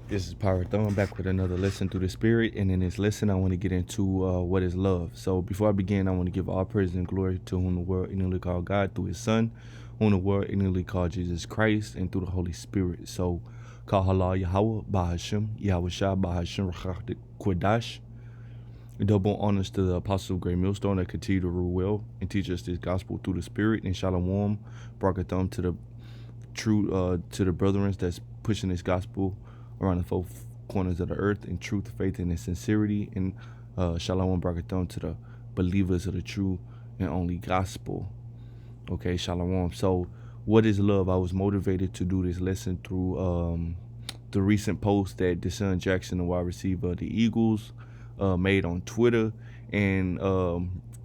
This is Power Thumb back with another lesson through the Spirit. And in this lesson, I want to get into what is love. So before I begin, I want to give all praise and glory to whom the world ignorantly called God through his Son, whom the world ignorantly called Jesus Christ, and through the Holy Spirit. So, Kal Halal Yahweh, Bahashim, Yahweh Shah, Bahashim, Rachach Kodash. Double honors to the Apostle of Great Millstone that continue to rule well and teach us this gospel through the Spirit. And Shalom, Barakatham to the true to the brethren that's pushing this gospel around the four corners of the earth in truth, faith, and in sincerity. And Shalom Barakathon to the believers of the true and only gospel. Okay, Shalom. So, what is love? I was motivated to do this lesson through the recent post that Deshaun Jackson, the wide receiver of the Eagles, made on Twitter. And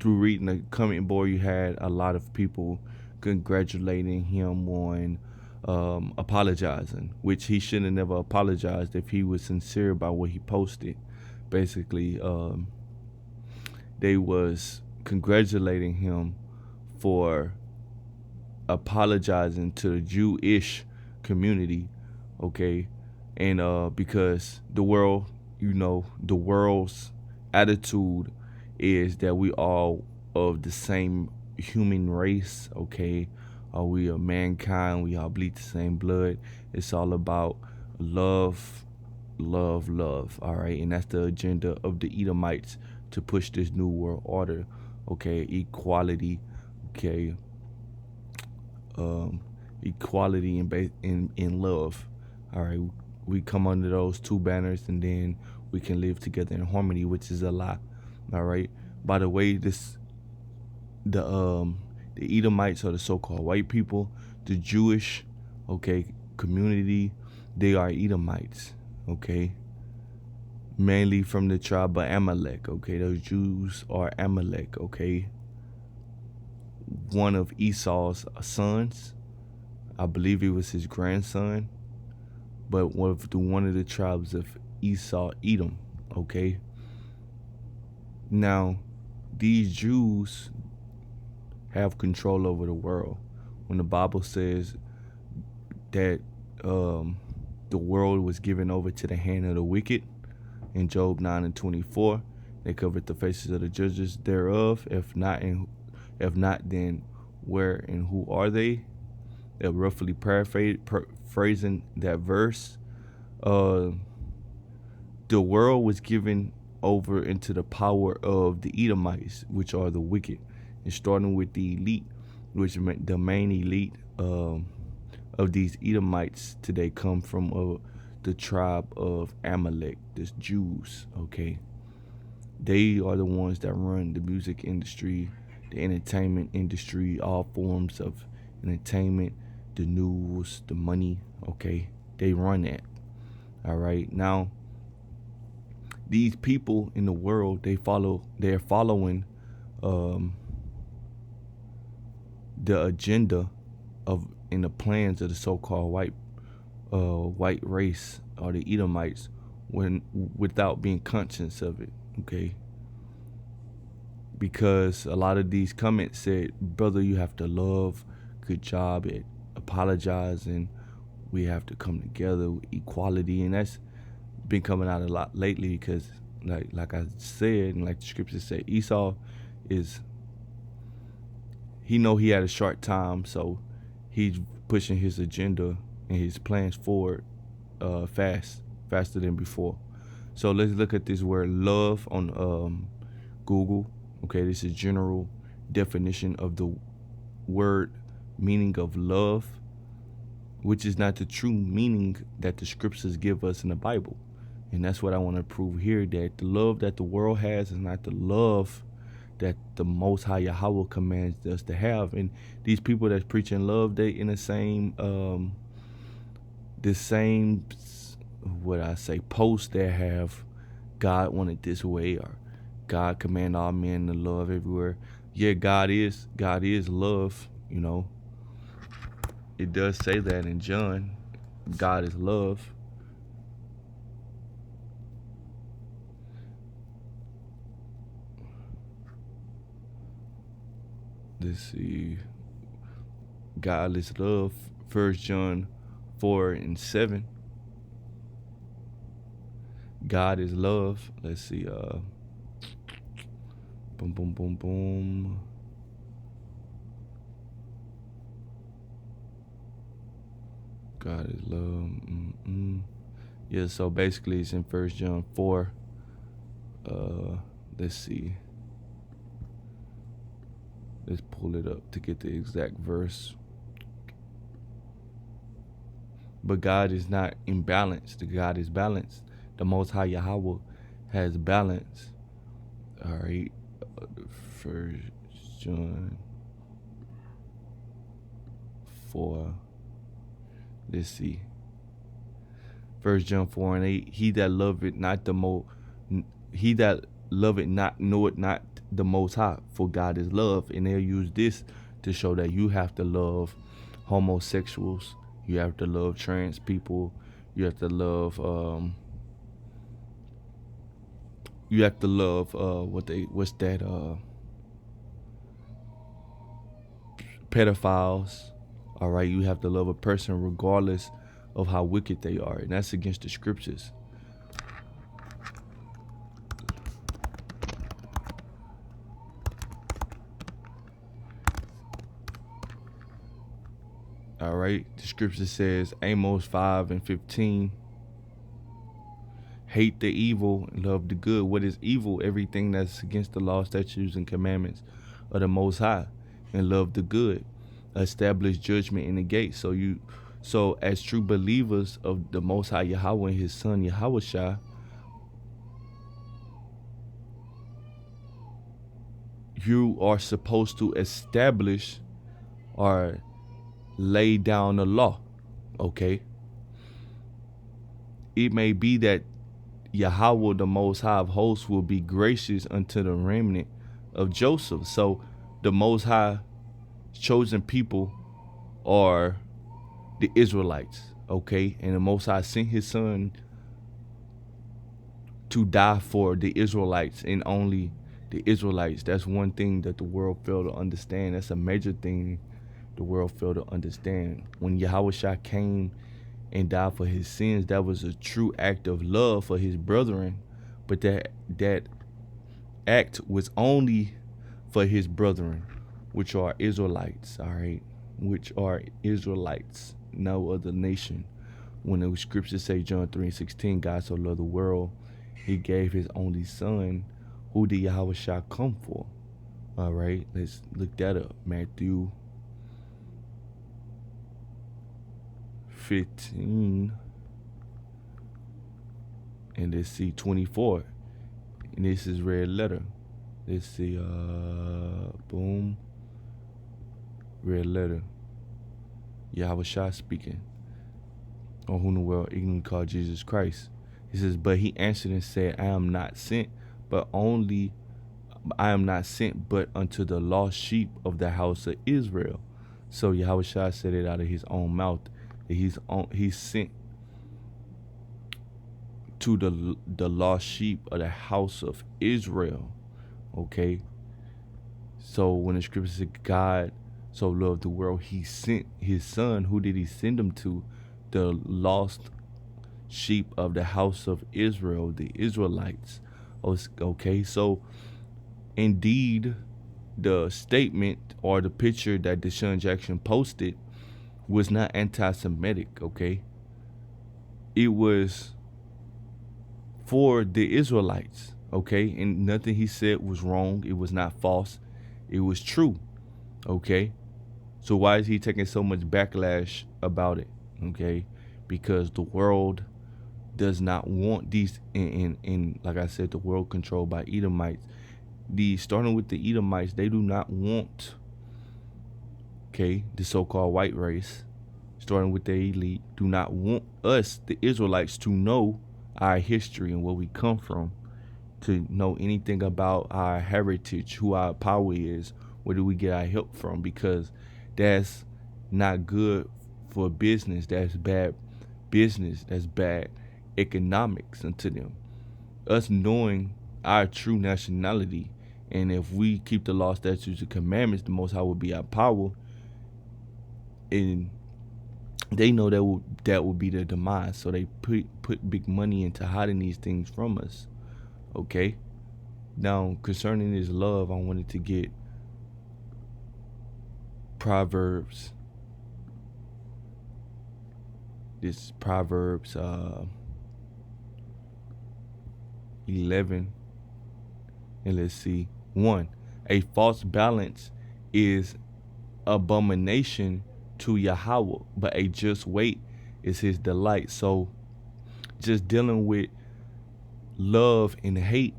through reading the comment board, you had a lot of people congratulating him on apologizing, which he should have never apologized if he was sincere about what he posted. Basically, they was congratulating him for apologizing to the Jewish community, okay? And because the world, the world's attitude is that we all of the same human race, okay? We are mankind, we all bleed the same blood. It's all about love, love, love, all right? And that's the agenda of the Edomites to push this new world order, okay? Equality, okay? Equality in love, all right? We come under those two banners, and then we can live together in harmony, which is a lie, all right? By the way, the Edomites are the so-called white people. The Jewish, okay, community, they are Edomites, okay, mainly from the tribe of Amalek, okay. Those Jews are Amalek, okay, one of Esau's sons. I believe he was his grandson, but one of the tribes of Esau, Edom, okay. Now, these Jews have control over the world. When the Bible says that the world was given over to the hand of the wicked in Job 9:24, they covered the faces of the judges thereof. If not, then where and who are they? They're roughly paraphrasing that verse. The world was given over into the power of the Edomites, which are the wicked, and starting with the elite, which meant the main elite of these Edomites today come from the tribe of Amalek, the Jews, okay? They are the ones that run the music industry, the entertainment industry, all forms of entertainment, the news, the money, okay? They run that, all right? Now, these people in the world, they're following the agenda of and the plans of the so-called white race or the Edomites without being conscious of it, okay? Because a lot of these comments said, brother, you have to love, good job at apologizing, we have to come together with equality. And that's been coming out a lot lately because like I said, and like the scriptures say, Esau he know he had a short time, so he's pushing his agenda and his plans forward faster than before. So let's look at this word love on Google. Okay, this is general definition of the word meaning of love, which is not the true meaning that the scriptures give us in the Bible. And that's what I want to prove here, that the love that the world has is not the love that the Most High Yahweh commands us to have. And these people that's preaching love, they in the same post that have God wanted this way, or God command all men to love everywhere. Yeah, God is love, It does say that in John, God is love. Let's see. God is love, 1 John 4:7. God is love. Let's see. Boom, boom, boom, boom. God is love. Yeah, so basically it's in 1 John 4. Let's see. Let's pull it up to get the exact verse. But God is not imbalanced. God is balanced. The Most High Yahweh has balance. All right. 1 John 4. Let's see. 1 John 4 and 8. He that loveth not knoweth not the Most High, for God is love. And they'll use this to show that you have to love homosexuals, you have to love trans people, you have to love pedophiles. All right, you have to love a person regardless of how wicked they are, and that's against the scriptures. All right, the scripture says, Amos 5:15, hate the evil and love the good. What is evil? Everything that's against the law, statutes, and commandments of the Most High. And love the good. Establish judgment in the gate. So as true believers of the Most High Yahweh and His Son Yahushua, you are supposed to establish or lay down the law. Okay? It may be that Yahweh, the Most High of hosts, will be gracious unto the remnant of Joseph. So the Most High chosen people are the Israelites, okay? And the Most High sent His Son to die for the Israelites and only the Israelites. That's one thing that the world failed to understand. That's a major thing the world failed to understand. When Yahushua came and died for his sins, that was a true act of love for his brethren. But that act was only for his brethren, which are Israelites, all right? Which are Israelites, no other nation. When the scriptures say, John 3:16, God so loved the world, He gave His only Son. Who did Yahushua come for? All right, let's look that up. Matthew 15, and let's see 24, and this is red letter. Let's see, boom, red letter. Yahushua speaking, on whom the world ignorantly called Jesus Christ. He says, but He answered and said, I am not sent but unto the lost sheep of the house of Israel. So Yahushua said it out of His own mouth that He's sent to the lost sheep of the house of Israel. Okay. So when the scripture says God so loved the world, He sent His Son. Who did He send Him to? The lost sheep of the house of Israel, the Israelites. Okay, so indeed, the statement or the picture that Deshaun Jackson posted was not anti-Semitic, okay? It was for the Israelites, okay? And nothing he said was wrong. It was not false. It was true, okay? So why is he taking so much backlash about it, okay? Because the world does not want these, and like I said, the world controlled by Edomites. Starting with the Edomites, they do not want, okay, the so-called white race, starting with the elite, do not want us, the Israelites, to know our history and where we come from, to know anything about our heritage, who our power is, where do we get our help from, because that's not good for business. That's bad business. That's bad economics unto them. Us knowing our true nationality, and if we keep the law, statutes, and commandments, the Most High will be our power. And They know that would be their demise, so they put big money into hiding these things from us. Okay. Now, concerning this love, I wanted to get Proverbs. This Proverbs 11, and let's see. 1. A false balance is abomination to Yahweh, but a just weight is his delight. So just dealing with love and hate.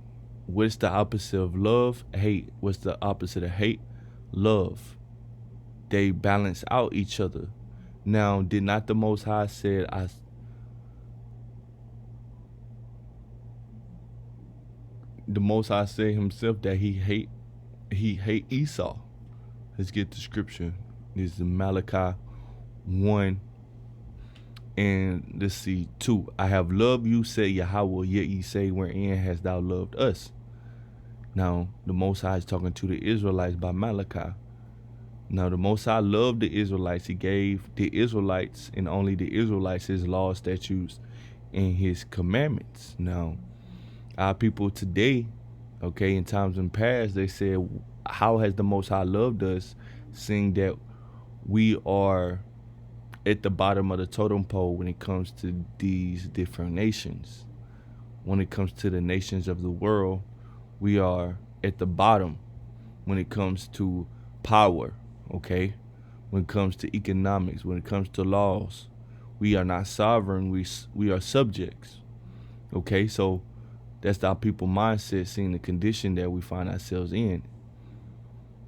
What's the opposite of love? Hate. What's the opposite of hate? Love. They balance out each other. Now, did not the Most High said, the Most High said himself that he hate Esau. Let's get the scripture. This is Malachi 1 and let's see 2. I have loved you, said Yahweh, yet ye say, wherein hast thou loved us? Now, the Most High is talking to the Israelites by Malachi. Now, the Most High loved the Israelites. He gave the Israelites and only the Israelites his laws, statutes, and his commandments. Now, our people today, okay, in times in past, they said, how has the Most High loved us, seeing that we are at the bottom of the totem pole when it comes to these different nations? When it comes to the nations of the world, we are at the bottom when it comes to power, okay? When it comes to economics, when it comes to laws, we are not sovereign, we are subjects, okay? So that's our people mindset, seeing the condition that we find ourselves in.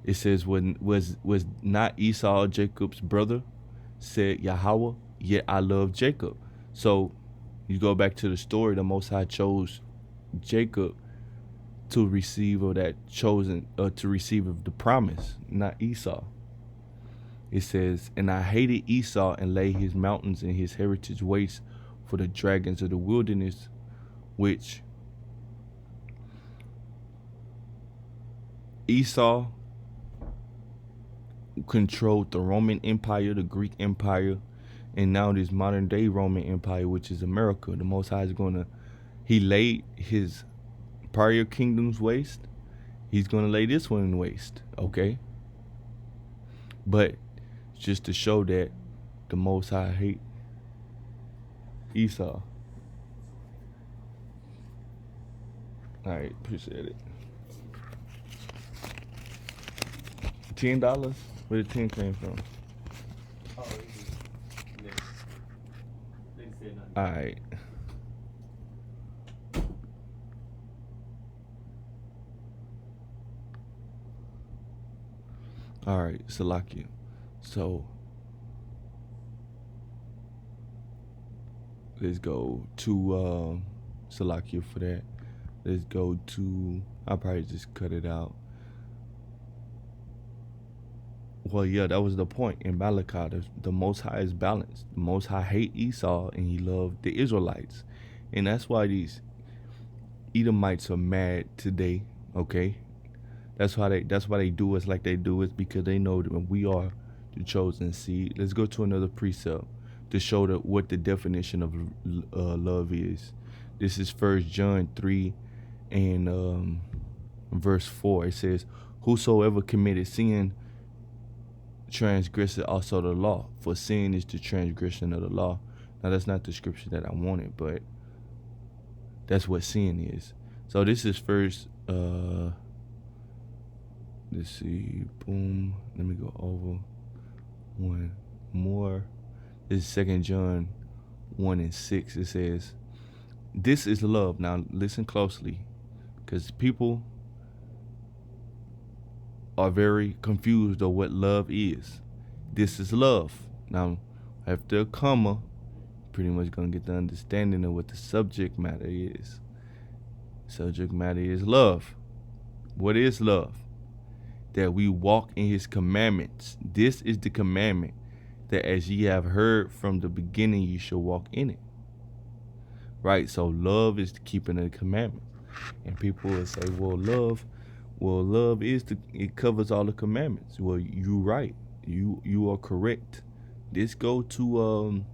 It says, was not Esau Jacob's brother, said Yahweh, yet I love Jacob. So you go back to the story, the Most High chose Jacob to receive of that chosen, to receive of the promise, not Esau. It says, and I hated Esau and laid his mountains and his heritage waste for the dragons of the wilderness, which Esau controlled the Roman Empire, the Greek Empire, and now this modern day Roman Empire, which is America. The Most High is he laid his prior kingdoms waste. He's gonna lay this one in waste, okay? But just to show that the Most High hate Esau. All right, appreciate it. $10? Where the 10 came from? Oh, they said nothing. All right. All right, Salakia. So let's go to Salakia for that. Let's go to, I'll probably just cut it out. Well, yeah, that was the point in Malachi. The Most High is balanced. The Most High hate Esau and he loved the Israelites. And that's why these Edomites are mad today, okay? That's why they do us like they do us, because they know that we are the chosen seed. Let's go to another precept to show what the definition of love is. This is 1 John 3 and verse 4. It says, whosoever committed sin transgressed also the law, for sin is the transgression of the law. Now, that's not the scripture that I wanted, but that's what sin is. So this is first, let's see, boom, let me go over one more. This is 2 John 1 and 6. It says, this is love. Now listen closely, because people are very confused on what love is. This is love. Now, after a comma, pretty much gonna get the understanding of what the subject matter is. Subject matter is love. What is love? That we walk in his commandments. This is the commandment, that as ye have heard from the beginning, you shall walk in it. Right? So love is the keeping of the commandments. And people will say, love is it covers all the commandments. Well, you're right. You are correct. Let's go to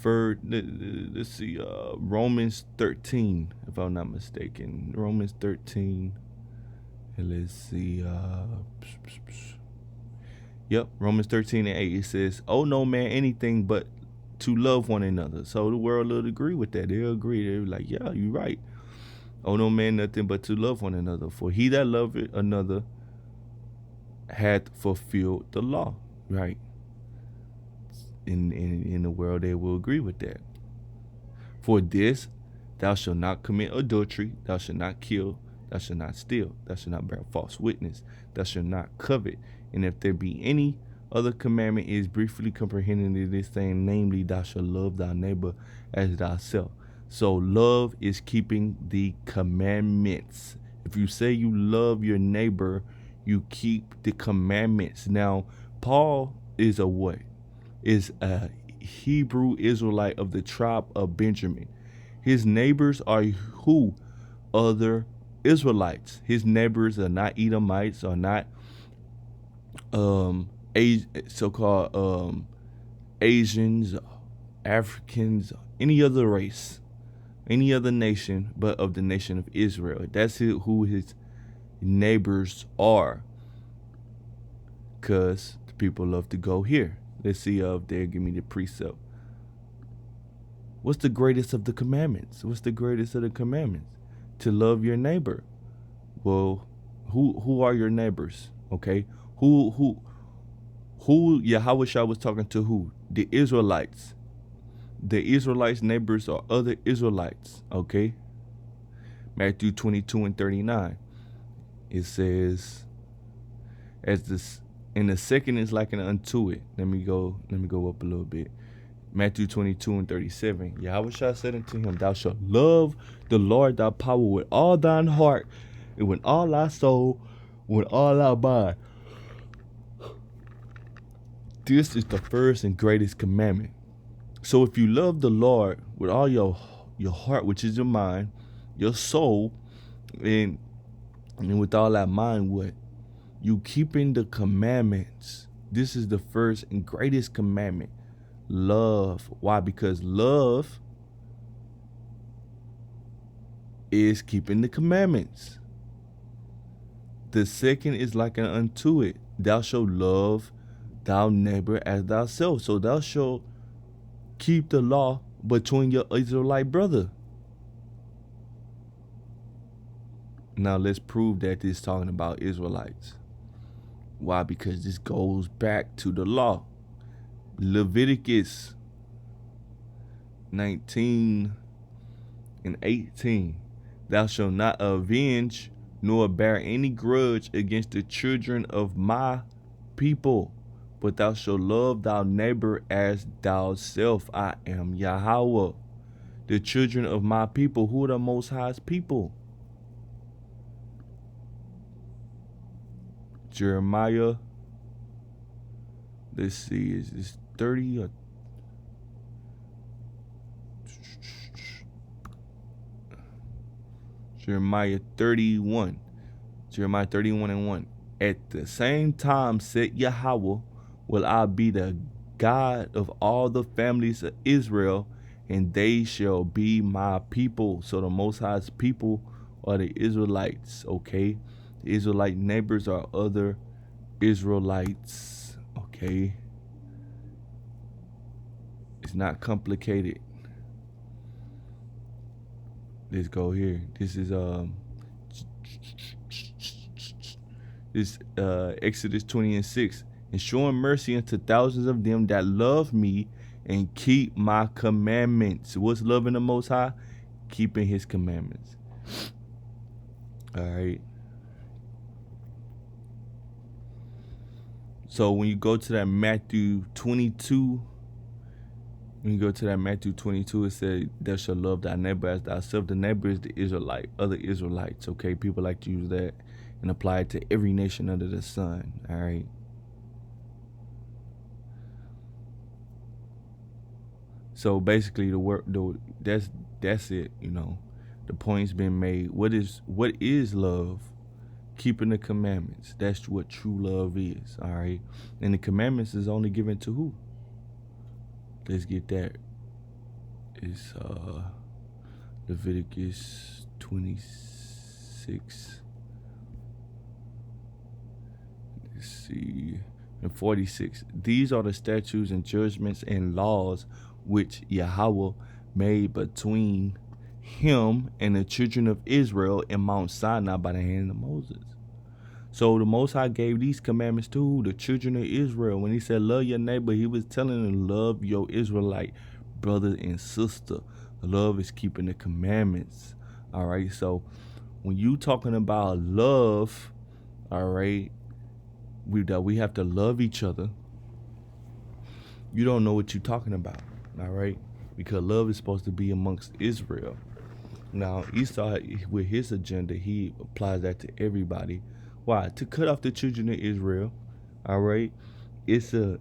let's see, Romans 13, if I'm not mistaken. Romans 13. And let's see, yep, Romans 13 and 8. It says, "Oh no man anything but to love one another." So the world will agree with that. They'll agree. They're like, yeah, you're right. "Oh no man nothing but to love one another. For he that loveth another hath fulfilled the law." Right. In the world, they will agree with that. "For this, thou shalt not commit adultery, thou shalt not kill, thou shalt not steal, thou shalt not bear false witness, thou shalt not covet. And if there be any other commandment, is briefly comprehended in this thing, namely, thou shalt love thy neighbor as thyself." So love is keeping the commandments. If you say you love your neighbor, you keep the commandments. Now, Paul is a what? Is a Hebrew Israelite of the tribe of Benjamin. His neighbors are who? Other Israelites. His neighbors are not Edomites, are not so-called Asians, Africans, any other race, any other nation, but of the nation of Israel. That's who his neighbors are. Because the people love to go here. Let's see if they'll give me the precept. What's the greatest of the commandments? What's the greatest of the commandments? To love your neighbor. Well, who are your neighbors? Okay, who Yahweh Shah was talking to? Who? The Israelites. The Israelites' neighbors are other Israelites. Okay, Matthew 22 and 39. It says, "As this, and the second is likened unto it." Let me go up a little bit. Matthew 22 and 37. Yahweh Shah said unto him, "Thou shalt love the Lord thy power with all thine heart, and with all thy soul, with all thy mind." This is the first and greatest commandment. So if you love the Lord with all your heart, which is your mind, your soul, and with all that mind, what? You keeping the commandments. This is the first and greatest commandment. Love. Why? Because love is keeping the commandments. The second is likened unto it. Thou shalt love thy neighbor as thyself. So thou shalt keep the law between your Israelite brother. Now let's prove that this is talking about Israelites. Why? Because this goes back to the law. Leviticus 19 and 18. "Thou shalt not avenge nor bear any grudge against the children of my people, but thou shalt love thy neighbor as thyself. I am Yahweh." The children of my people. Who are the Most High's people? Jeremiah. Let's see, is this 30 or Jeremiah 31. Jeremiah 31 and 1. "At the same time said Yahweh, will I be the God of all the families of Israel, and they shall be my people." So the Most High's people are the Israelites, okay? The Israelite neighbors are other Israelites, okay? It's not complicated. Let's go here. This is Exodus 20 and 6. "And showing mercy unto thousands of them that love me and keep my commandments." What's loving the Most High? Keeping his commandments. All right. So when you go to that Matthew 22, it says, "Thou shalt love thy neighbor as thyself." The neighbor is the Israelite, other Israelites, okay? People like to use that and apply it to every nation under the sun, all right? So basically that's it, you know. The point's been made. What is love? Keeping the commandments. That's what true love is. All right. And the commandments is only given to who? Let's get that. It's Leviticus 26. Let's see. And 46. These are the statutes and judgments and laws which Yahweh made between him and the children of Israel in Mount Sinai by the hand of Moses. So the Most High gave these commandments to the children of Israel. When he said love your neighbor, he was telling them love your Israelite brother and sister. Love is keeping the commandments. All right. So when you talking about love, all right, we have to love each other. You don't know what you're talking about. All right. Because love is supposed to be amongst Israel. Now, Esau, with his agenda, he applies that to everybody. Why? To cut off the children of Israel. All right. It's a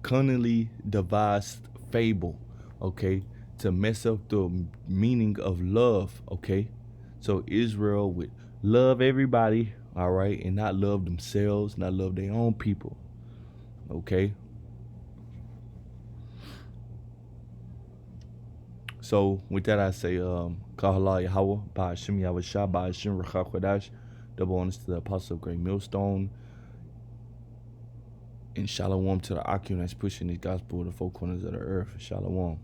cunningly devised fable, okay, to mess up the meaning of love, okay? So Israel would love everybody, all right, and not love themselves, not love their own people, okay? So with that, I say, Kahala Yahweh, Ba'ashim Yahweh Shah, Ba'ashim Rachah Kodash, double honors to the Apostle of Great Millstone, and shalom to the Akim that's pushing the gospel to the four corners of the earth. Shalom.